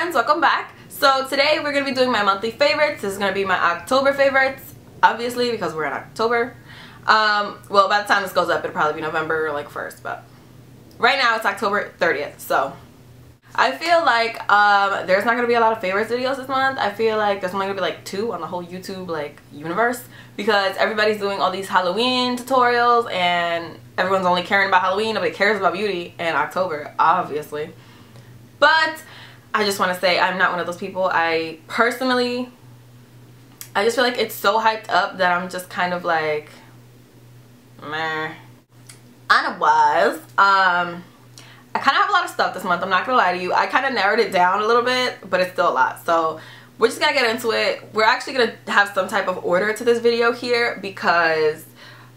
friends, welcome back. So today we're going to be doing my monthly favorites. This is going to be my October favorites, obviously, because we're in October. Well, by the time this goes up, it'll probably be November like 1st, but right now it's October 30th. So I feel like there's not going to be a lot of favorites videos this month. I feel like there's only going to be like 2 on the whole YouTube like universe, because everybody's doing all these Halloween tutorials and everyone's only caring about Halloween. Nobody cares about beauty in October, obviously. But I just want to say I'm not one of those people. I just feel like it's so hyped up that I'm just kind of like meh. Otherwise, I kind of have a lot of stuff this month. I'm not gonna lie to you. I kind of narrowed it down a little bit, but it's still a lot. So we're just gonna get into it. We're actually gonna have some type of order to this video here because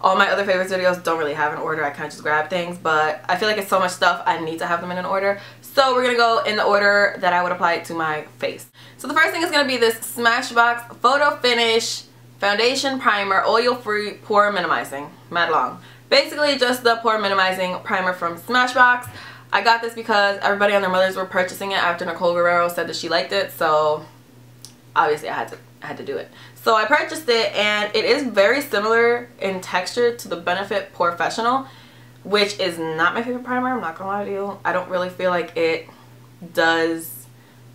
all my other favorites videos don't really have an order. I kind of just grab things, but I feel like it's so much stuff I need to have them in an order. So we're gonna go in the order that I would apply it to my face. So the first thing is gonna be this Smashbox Photo Finish Foundation Primer, Oil-Free Pore Minimizing, Matte Long. Basically just the pore minimizing primer from Smashbox. I got this because everybody and their mothers were purchasing it after Nicole Guerrero said that she liked it, so obviously I had to do it. So I purchased it, and it is very similar in texture to the Benefit Porefessional, which is not my favorite primer. I'm not gonna lie to you. I don't really feel like it does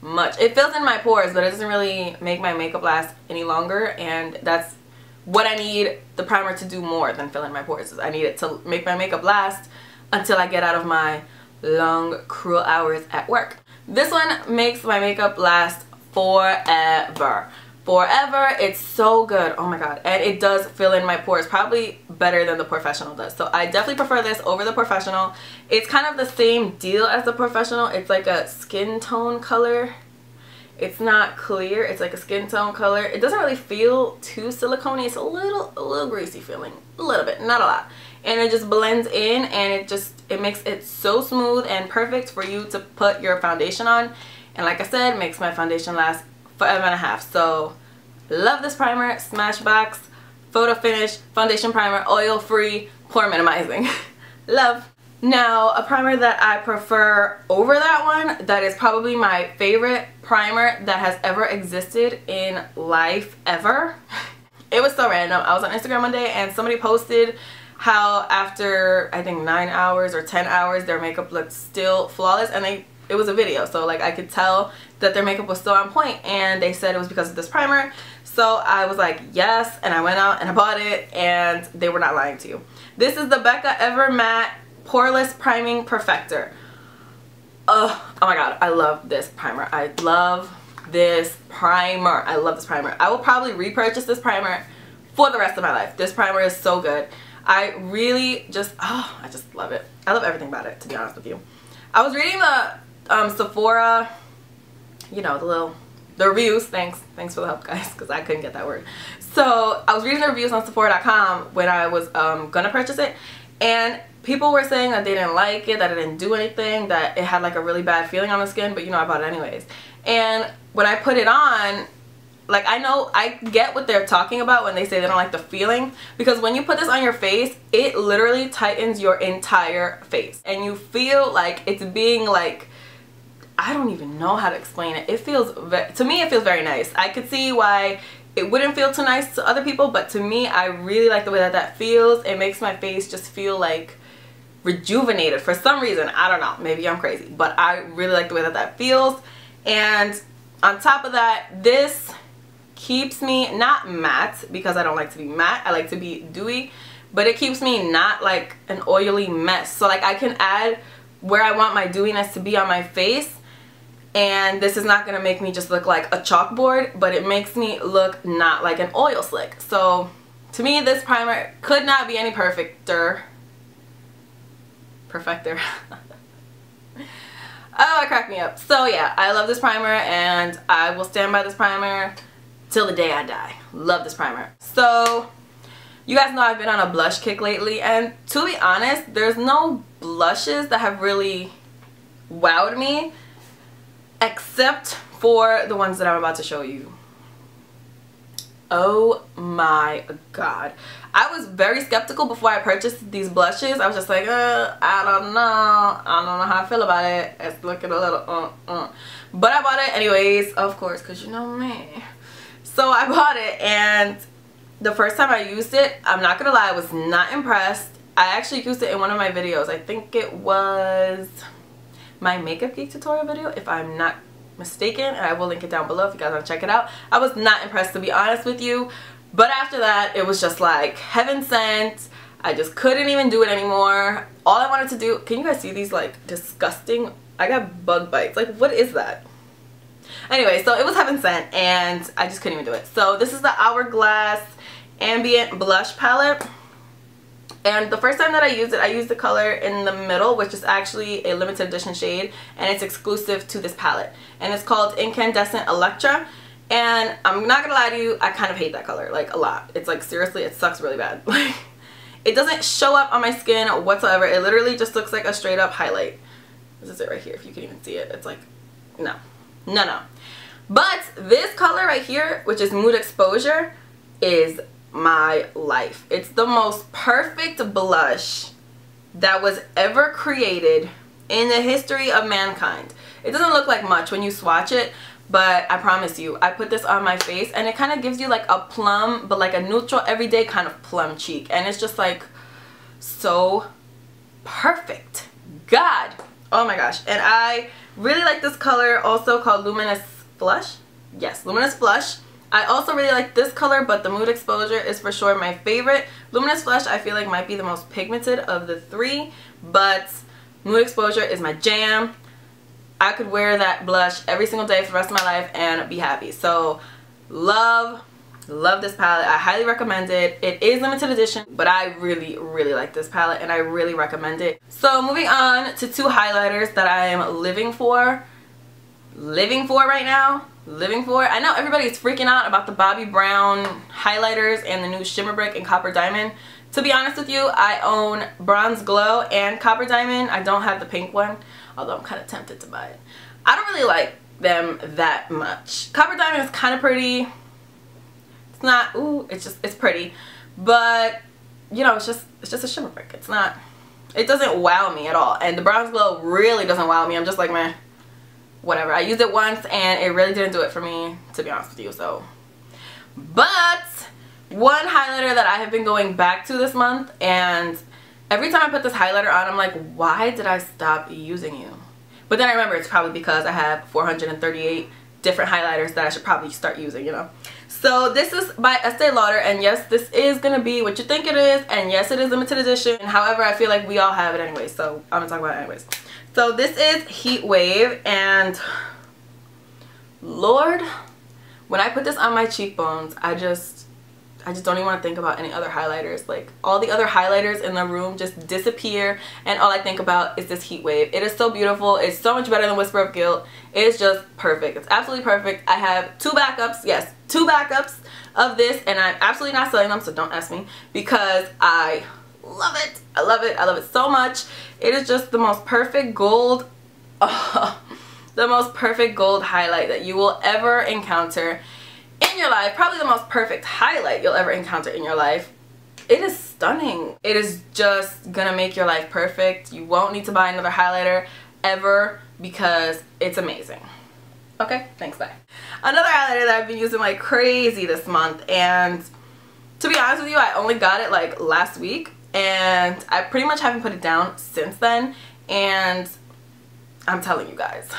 much. It fills in my pores, but it doesn't really make my makeup last any longer, and that's what I need the primer to do more than fill in my pores. I need it to make my makeup last until I get out of my long, cruel hours at work. This one makes my makeup last forever. Forever. It's so good. Oh my god. And it does fill in my pores probably better than the Porefessional does. So I definitely prefer this over the Porefessional. It's kind of the same deal as the Porefessional. It's like a skin tone color. It's not clear. It's like a skin tone color. It doesn't really feel too silicone-y. It's a little greasy feeling. A little bit, not a lot. And it just blends in, and it makes it so smooth and perfect for you to put your foundation on. And like I said, it makes my foundation last forever and a half. So love this primer. Smashbox Photo Finish Foundation Primer, Oil-Free Pore Minimizing. Love. Now, a primer that I prefer over that one, that is probably my favorite primer that has ever existed in life ever. It was so random. I was on Instagram one day and somebody posted how after I think 9 hours or 10 hours their makeup looked still flawless, and it was a video, so like I could tell that their makeup was still on point, and they said it was because of this primer. So I was like yes, and I went out and I bought it, and they were not lying to you. This is the Becca Ever Matte Poreless Priming Perfector. Oh my god, I love this primer. I love this primer. I love this primer. I will probably repurchase this primer for the rest of my life. This primer is so good. I really just, I just love it. I love everything about it, to be honest with you. I was reading the Sephora, you know, the reviews. Thanks for the help, guys, because I couldn't get that word. So I was reading the reviews on Sephora.com when I was gonna purchase it, and people were saying that they didn't like it, that it didn't do anything, that it had like a really bad feeling on the skin, but you know, I bought it anyways. And when I put it on, like, I get what they're talking about when they say they don't like the feeling, because when you put this on your face, it literally tightens your entire face, and you feel like it's being like, I don't even know how to explain it. It feels, to me, it feels very nice. I could see why it wouldn't feel too nice to other people, but to me, I really like the way that that feels. It makes my face just feel like rejuvenated for some reason. I don't know, maybe I'm crazy, but I really like the way that that feels. And on top of that, this keeps me not matte, because I don't like to be matte, I like to be dewy, but it keeps me not like an oily mess. So like I can add where I want my dewiness to be on my face, and this is not going to make me just look like a chalkboard, but it makes me look not like an oil slick. So to me, this primer could not be any perfecter. Oh, it cracked me up. So yeah, I love this primer, and I will stand by this primer till the day I die. Love this primer. So you guys know I've been on a blush kick lately, and to be honest, there's no blushes that have really wowed me except for the ones that I'm about to show you. Oh my god. I was very skeptical before I purchased these blushes. I was just like, I don't know how I feel about it. It's looking a little But I bought it anyways, of course, because you know me. So I bought it, and the first time I used it, I'm not gonna lie, I was not impressed. I actually used it in one of my videos. I think it was my Makeup Geek tutorial video, if I'm not mistaken, and I will link it down below if you guys want to check it out. I was not impressed, to be honest with you, but after that it was just like heaven sent. I just couldn't even do it anymore. All I wanted to do, can you guys see these like disgusting, I got bug bites, like what is that? Anyway, so it was heaven sent and I just couldn't even do it. So this is the Hourglass Ambient Blush Palette. And the first time that I used it, I used the color in the middle, which is actually a limited edition shade, and it's exclusive to this palette. And it's called Incandescent Electra. And I'm not gonna lie to you, I kind of hate that color, like a lot. It's like, seriously, it sucks really bad. Like, it doesn't show up on my skin whatsoever. It literally just looks like a straight up highlight. This is it right here, if you can even see it. It's like, no. But this color right here, which is Mood Exposure, is my life. It's the most perfect blush that was ever created in the history of mankind. It doesn't look like much when you swatch it, but I promise you, I put this on my face and it kind of gives you like a plum, but like a neutral everyday kind of plum cheek, and it's just like so perfect. God, oh my gosh. And I really like this color, also called Luminous Flush. Yes, Luminous Flush. I also really like this color, but the Mood Exposure is for sure my favorite. Luminous Flush I feel like might be the most pigmented of the three, but Mood Exposure is my jam. I could wear that blush every single day for the rest of my life and be happy. So love this palette. I highly recommend it. It is limited edition, but I really like this palette and I really recommend it. So moving on to two highlighters that I am living for right now. I know everybody's freaking out about the Bobbi Brown highlighters and the new Shimmer Brick and Copper Diamond. To be honest with you, I own Bronze Glow and Copper Diamond. I don't have the pink one, although I'm kind of tempted to buy it. I don't really like them that much. Copper Diamond is kind of pretty. It's not, ooh, it's pretty, but you know, it's just a shimmer brick. It's not, it doesn't wow me at all. And the Bronze Glow really doesn't wow me. I'm just like, meh, whatever. I used it once and it really didn't do it for me, to be honest with you. So, but one highlighter that I have been going back to this month, and every time I put this highlighter on, I'm like, why did I stop using you? But then I remember it's probably because I have 438 different highlighters that I should probably start using, you know. So this is by Estee Lauder, and yes, this is gonna be what you think it is, and yes, it is limited edition. However, I feel like we all have it anyway, so I'm gonna talk about it anyways. So this is Heat Wave, and Lord, when I put this on my cheekbones, I just don't even want to think about any other highlighters. Like, all the other highlighters in the room just disappear, and all I think about is this Heat Wave. It is so beautiful. It's so much better than Whisper of Guilt. It is just perfect. It's absolutely perfect. I have two backups. Yes, two backups of this, and I'm absolutely not selling them, so don't ask me, because I love it. I love it. I love it so much. It is just the most perfect gold, the most perfect gold highlight that you will ever encounter in your life. Probably the most perfect highlight you'll ever encounter in your life. It is stunning. It is just gonna make your life perfect. You won't need to buy another highlighter ever because it's amazing. Okay, thanks, bye. Another highlighter that I've been using like crazy this month, and to be honest with you, I only got it like last week, and I pretty much haven't put it down since then, and I'm telling you guys,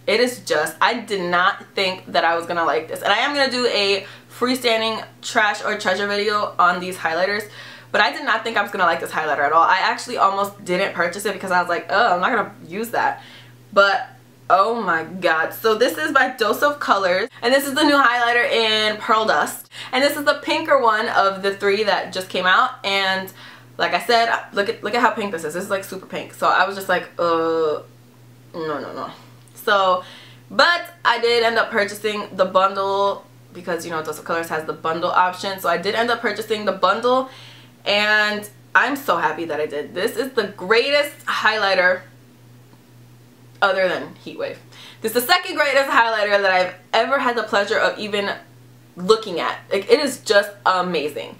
it is just, I did not think that I was gonna like this. And I am gonna do a freestanding trash or treasure video on these highlighters, but I did not think I was gonna like this highlighter at all. I actually almost didn't purchase it because I was like, oh, I'm not gonna use that. But oh my god. So this is by Dose of Colors, and this is the new highlighter in Pearl Dust, and this is the pinker one of the three that just came out. And like I said, look at how pink this is. This is like super pink. So I was just like, no. So, but I did end up purchasing the bundle because, you know, Dose of Colors has the bundle option. So I did end up purchasing the bundle, and I'm so happy that I did. This is the greatest highlighter other than Heat Wave. This is the second greatest highlighter that I've ever had the pleasure of even looking at. Like, it is just amazing.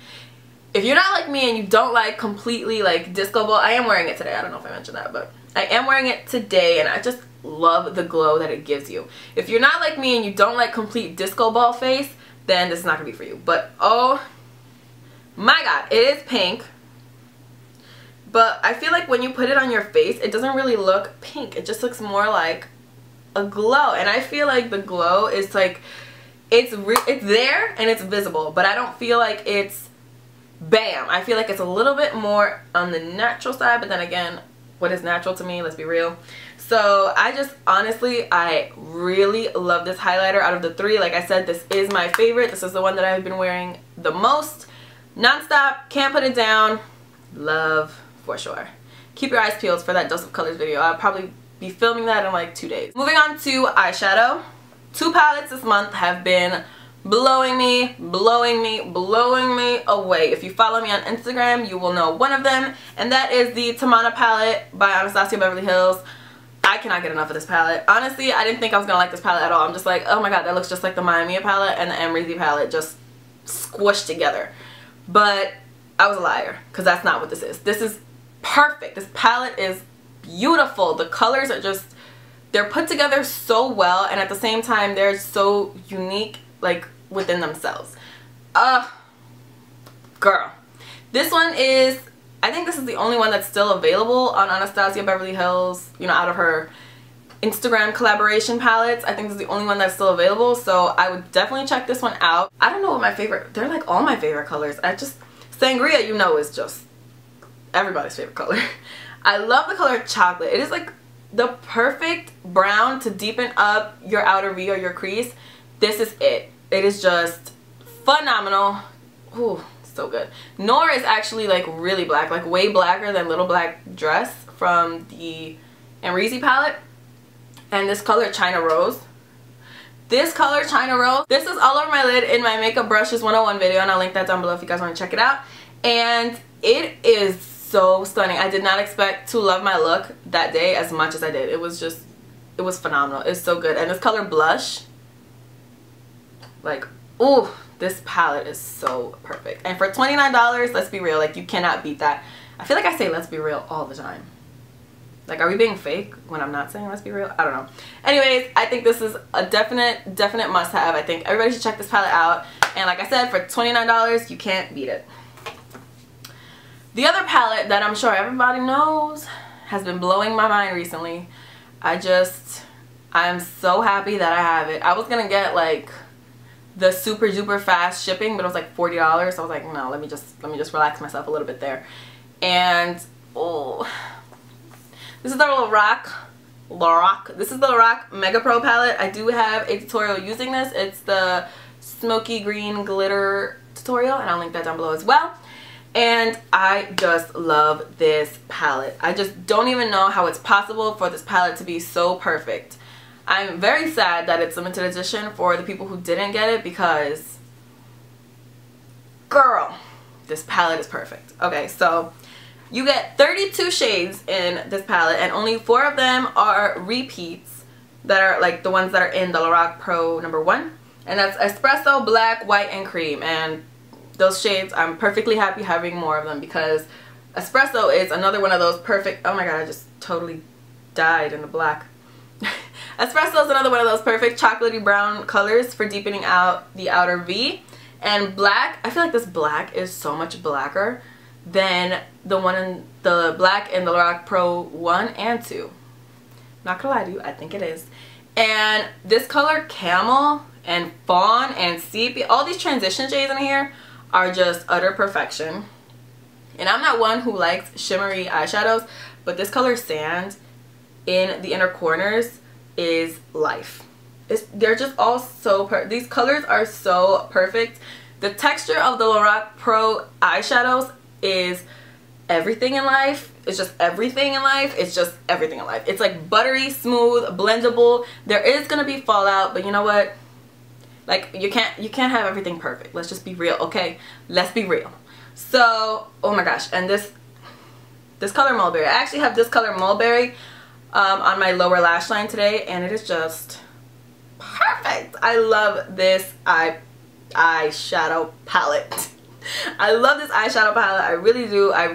If you're not like me and you don't like completely like disco ball, I am wearing it today. I don't know if I mentioned that, but I am wearing it today, and I just love the glow that it gives you. If you're not like me and you don't like complete disco ball face, then this is not gonna be for you. But oh my god, it is pink, but I feel like when you put it on your face, it doesn't really look pink. It just looks more like a glow, and I feel like the glow is like it's there and it's visible, but I don't feel like it's bam. I feel like it's a little bit more on the natural side, but then again, what is natural to me? Let's be real. So I just honestly, I really love this highlighter. Out of the three, like I said, this is my favorite. This is the one that I've been wearing the most, non-stop, can't put it down. Love for sure. Keep your eyes peeled for that Dose of Colors video. I'll probably be filming that in like 2 days. Moving on to eyeshadow. 2 palettes this month have been blowing me away. If you follow me on Instagram, you will know one of them, and that is the Tamanna palette by Anastasia Beverly Hills. I cannot get enough of this palette. Honestly, I didn't think I was gonna like this palette at all. I'm just like, oh my god, that looks just like the Miami palette and the Emery palette just squished together. But I was a liar, because that's not what this is. This is perfect. This palette is beautiful. The colors are just, they're put together so well, and at the same time they're so unique, like within themselves. Girl, this one is, I think this is the only one that's still available on Anastasia Beverly Hills, you know, out of her Instagram collaboration palettes. I think this is the only one that's still available, so I would definitely check this one out. I don't know what my favorite, they're like all my favorite colors. Sangria, you know, is just everybody's favorite color. I love the color chocolate. It is like the perfect brown to deepen up your outer V or your crease. This is it. It is just phenomenal. Ooh, so good. Nor is actually like really black, like way blacker than Little Black Dress from the Emery palette. And this color, China Rose. This color, China Rose, this is all over my lid in my Makeup Brushes 101 video, and I'll link that down below if you guys want to check it out. And it is so stunning. I did not expect to love my look that day as much as I did. It was just, it was phenomenal. It's so good. And this color Blush, like, ooh, this palette is so perfect. And for $29, let's be real, like, you cannot beat that. I feel like I say let's be real all the time. Like, are we being fake when I'm not saying let's be real? I don't know. Anyways, I think this is a definite must-have. I think everybody should check this palette out. And like I said, for $29, you can't beat it. The other palette that I'm sure everybody knows has been blowing my mind recently. I'm so happy that I have it. I was gonna get like the super duper fast shipping, but it was like $40. So I was like, no, let me just relax myself a little bit there. And oh, this is the Lorac. This is the Lorac Mega Pro palette. I do have a tutorial using this. It's the smoky green glitter tutorial, and I'll link that down below as well. And I just love this palette. I just don't even know how it's possible for this palette to be so perfect. I'm very sad that it's limited edition for the people who didn't get it, because girl, this palette is perfect. Okay, so you get 32 shades in this palette, and only 4 of them are repeats that are like the ones that are in the Lorac Pro #1. And that's Espresso, Black, White, and Cream. And those shades, I'm perfectly happy having more of them, because Espresso is another one of those perfect, oh my god, I just totally died in the black. Espresso is another one of those perfect chocolatey brown colors for deepening out the outer V. And Black, I feel like this black is so much blacker than the one in the black in the Lorac Pro 1 and 2. Not gonna lie to you, I think it is. And this color Camel and Fawn and Sepia, all these transition shades in here are just utter perfection. And I'm not one who likes shimmery eyeshadows, but this color Sand in the inner corners is life. They're just all so perfect. These colors are so perfect. The texture of the Lorac Pro eyeshadows is everything in life. It's just everything in life. It's just everything in life. It's like buttery, smooth, blendable. There is gonna be fallout, but you know what? Like, you can't have everything perfect. Let's just be real, okay? Let's be real. So, oh my gosh, and this color Mulberry. I actually have this color Mulberry on my lower lash line today, and it is just perfect. I love this eye eyeshadow palette. I love this eyeshadow palette. I really do. I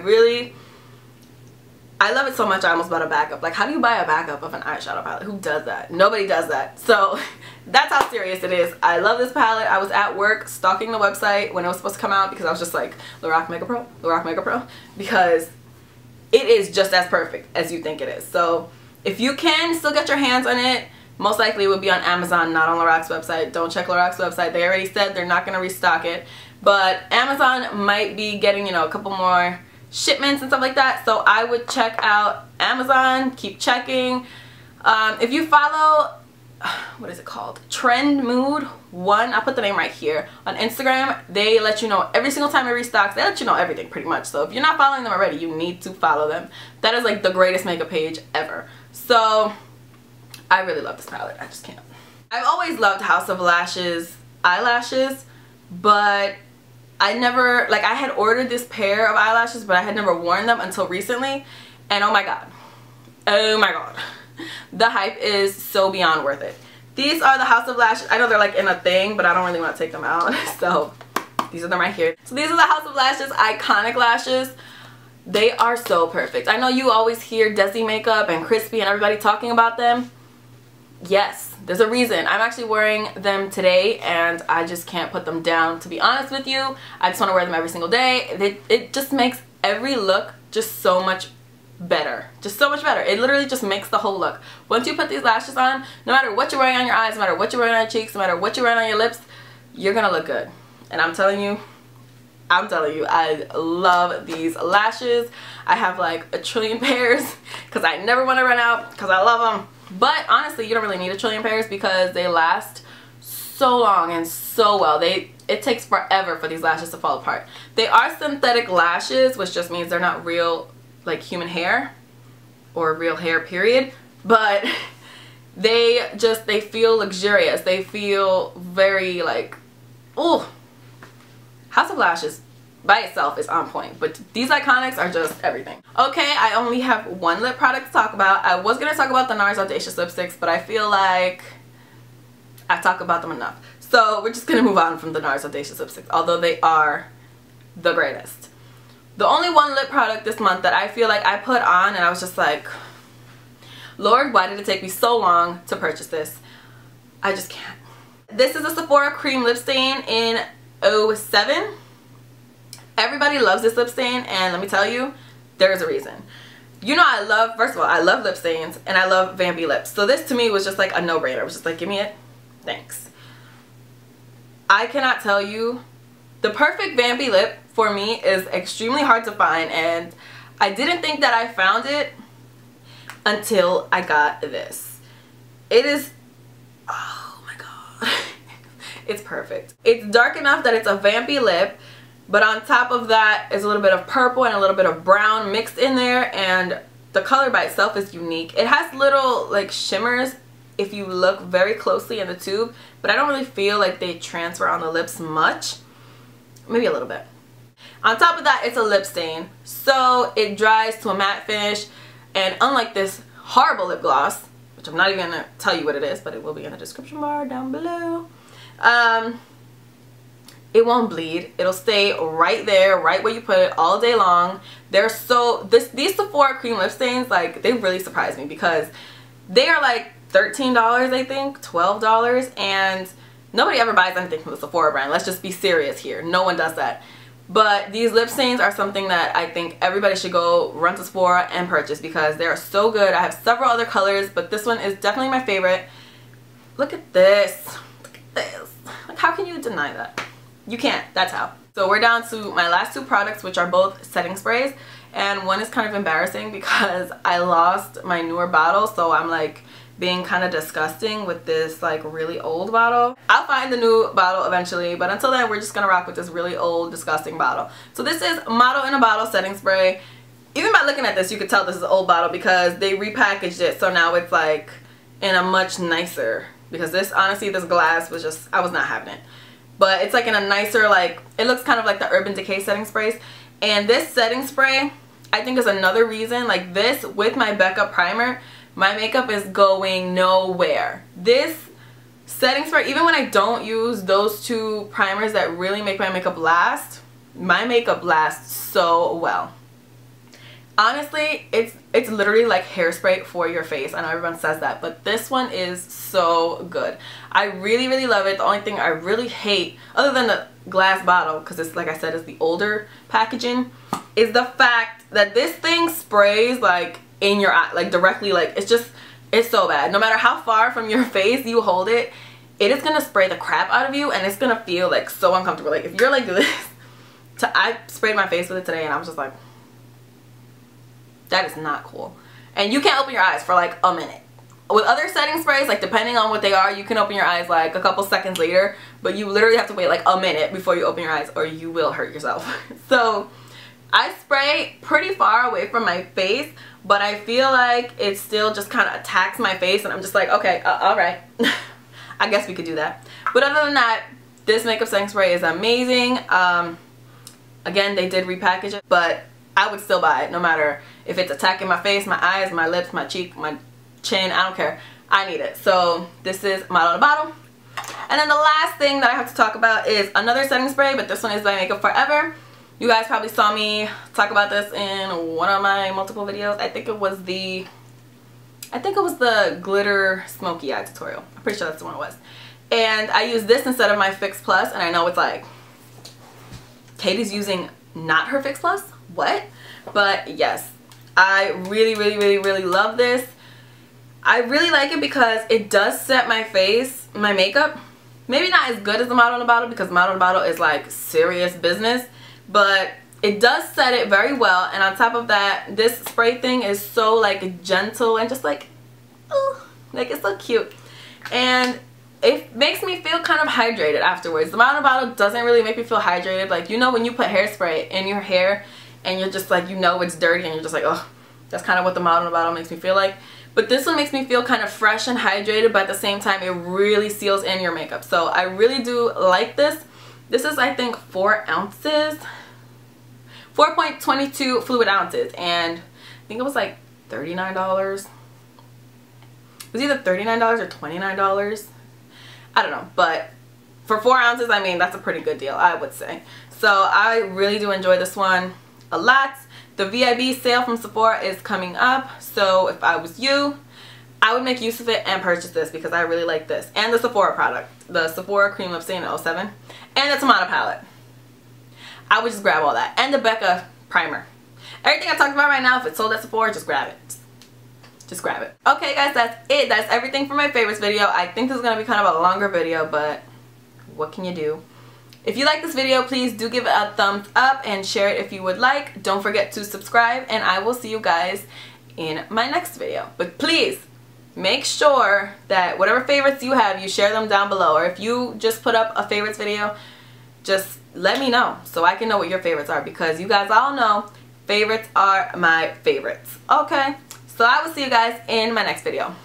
love it so much I almost bought a backup. Like, how do you buy a backup of an eyeshadow palette? Who does that? Nobody does that. So that's how serious it is. I love this palette. I was at work stalking the website when it was supposed to come out because I was just like, Lorac Mega Pro, Lorac Mega Pro, because it is just as perfect as you think it is. So if you can still get your hands on it, most likely it would be on Amazon, not on Lorac's website. Don't check Lorac's website. They already said they're not going to restock it. But Amazon might be getting, you know, a couple more shipments and stuff like that. So I would check out Amazon. Keep checking. If you follow, what is it called? Trend Mood 1. I'll put the name right here. On Instagram, they let you know every single time it restocks. They let you know everything pretty much. So if you're not following them already, you need to follow them. That is like the greatest makeup page ever. So I really love this palette. I just can't. I've always loved House of Lashes eyelashes, but I never, like, I had ordered this pair of eyelashes, but I had never worn them until recently. And oh my god. Oh my god. The hype is so beyond worth it. These are the House of Lashes. I know they're like in a thing, but I don't really want to take them out. So these are them right here. So these are the House of Lashes iconic lashes. They are so perfect. I know you always hear Desi Makeup and Crispy and everybody talking about them. Yes, there's a reason. I'm actually wearing them today and I just can't put them down, to be honest with you. I just want to wear them every single day. It just makes every look just so much better. Just so much better. It literally just makes the whole look. Once you put these lashes on, no matter what you're wearing on your eyes, no matter what you're wearing on your cheeks, no matter what you're wearing on your lips, you're gonna look good. And I'm telling you, I love these lashes. I have like a trillion pairs because I never want to run out because I love them. But honestly, you don't really need a trillion pairs because they last so long and so well. It takes forever for these lashes to fall apart. They are synthetic lashes, which just means they're not real, like, human hair or real hair period, but they feel luxurious. They feel very like, oh, House of Lashes by itself is on point, but these iconics are just everything. Okay, I only have one lip product to talk about. I was gonna talk about the NARS Audacious lipsticks, but I feel like I've talked about them enough. So we're just gonna move on from the NARS Audacious lipsticks, although they are the greatest. The only one lip product this month that I feel like I put on and I was just like, Lord, why did it take me so long to purchase this? I just can't. This is a Sephora Cream Lip Stain in 07. Everybody loves this lip stain, and let me tell you, there's a reason. You know, first of all, I love lip stains and I love vampy lips. So this to me was just like a no-brainer. I was just like, give me it. Thanks. I cannot tell you, the perfect vampy lip for me is extremely hard to find, and I didn't think that I found it until I got this. It is, oh my god. It's perfect. It's dark enough that it's a vampy lip, but on top of that is a little bit of purple and a little bit of brown mixed in there, and the color by itself is unique. It has little like shimmers if you look very closely in the tube, but I don't really feel like they transfer on the lips much. Maybe a little bit. On top of that, it's a lip stain, so it dries to a matte finish, and unlike this horrible lip gloss, which I'm not even going to tell you what it is, but it will be in the description bar down below, it won't bleed. It'll stay right there, right where you put it, all day long. They're so, these Sephora cream lip stains, like, they really surprised me because they are like $13, I think, $12, and nobody ever buys anything from the Sephora brand. Let's just be serious here. No one does that. But these lip stains are something that I think everybody should go run to Sephora and purchase because they are so good. I have several other colors, but this one is definitely my favorite. Look at this. Look at this. Like, how can you deny that? You can't. That's how. So we're down to my last two products, which are both setting sprays, and one is kind of embarrassing because I lost my newer bottle, so I'm like being kind of disgusting with this like really old bottle. I'll find the new bottle eventually, but until then we're just gonna rock with this really old disgusting bottle. So this is Motto in a Bottle setting spray. Even by looking at this you could tell this is an old bottle because they repackaged it, so now it's like in a much nicer, because this, honestly, this glass was just, I was not having it. But it's like in a nicer, like, it looks kind of like the Urban Decay setting sprays. And this setting spray, I think, is another reason, like this with my Becca primer, my makeup is going nowhere. This setting spray, even when I don't use those two primers that really make my makeup lasts so well. Honestly, it's literally like hairspray for your face. I know everyone says that, but this one is so good. I really, really love it. The only thing I really hate, other than the glass bottle, because it's, like I said, it's the older packaging, is the fact that this thing sprays like in your eye, like directly, like it's so bad. No matter how far from your face you hold it, it is gonna spray the crap out of you, and it's gonna feel like so uncomfortable. Like if you're like this, I sprayed my face with it today and I was just like, that is not cool. And you can't open your eyes for like a minute. With other setting sprays, like depending on what they are, you can open your eyes like a couple seconds later, but you literally have to wait like a minute before you open your eyes or you will hurt yourself. So I spray pretty far away from my face, but I feel like it still just kind of attacks my face, and I'm just like, okay, alright. I guess we could do that. But other than that, this makeup setting spray is amazing. Again, they did repackage it, but I would still buy it no matter if it's attacking my face, my eyes, my lips, my cheek, my chin. I don't care. I need it. So this is Model on a Bottle. And then the last thing that I have to talk about is another setting spray, but this one is by Makeup Forever. You guys probably saw me talk about this in one of my multiple videos. I think it was the glitter smoky eye tutorial. I'm pretty sure that's the one it was. And I used this instead of my Fix Plus, and I know it's like, Katie's using not her Fix Plus? What? But yes, I really, really, really, really love this. I really like it because it does set my face, my makeup. Maybe not as good as the Model on a Bottle, because Model on a Bottle is like serious business, but it does set it very well. And on top of that, this spray thing is so like gentle and just like, oh, like it's so cute. And it makes me feel kind of hydrated afterwards. The Model on a Bottle doesn't really make me feel hydrated. Like, you know when you put hairspray in your hair and you're just like, you know it's dirty and you're just like, oh, that's kind of what the Model on a Bottle makes me feel like. But this one makes me feel kind of fresh and hydrated, but at the same time it really seals in your makeup. So I really do like this. This is, I think, 4 ounces. 4.22 fluid ounces, and I think it was like $39. It was either $39 or $29. I don't know, but for 4 ounces, I mean, that's a pretty good deal, I would say. So I really do enjoy this one a lot. The VIB sale from Sephora is coming up, so if I was you, I would make use of it and purchase this because I really like this. And the Sephora product, the Sephora Cream Lip Stain in 07, and the Tamanna palette. I would just grab all that. And the Becca primer. Everything I talked about right now, if it's sold at Sephora, just grab it. Just grab it. Okay guys, that's it. That's everything for my favorites video. I think this is going to be kind of a longer video, but what can you do? If you like this video, please do give it a thumbs up and share it if you would like. Don't forget to subscribe, and I will see you guys in my next video. But please, make sure that whatever favorites you have, you share them down below. Or if you just put up a favorites video, just let me know so I can know what your favorites are, because you guys all know favorites are my favorites. Okay, so I will see you guys in my next video.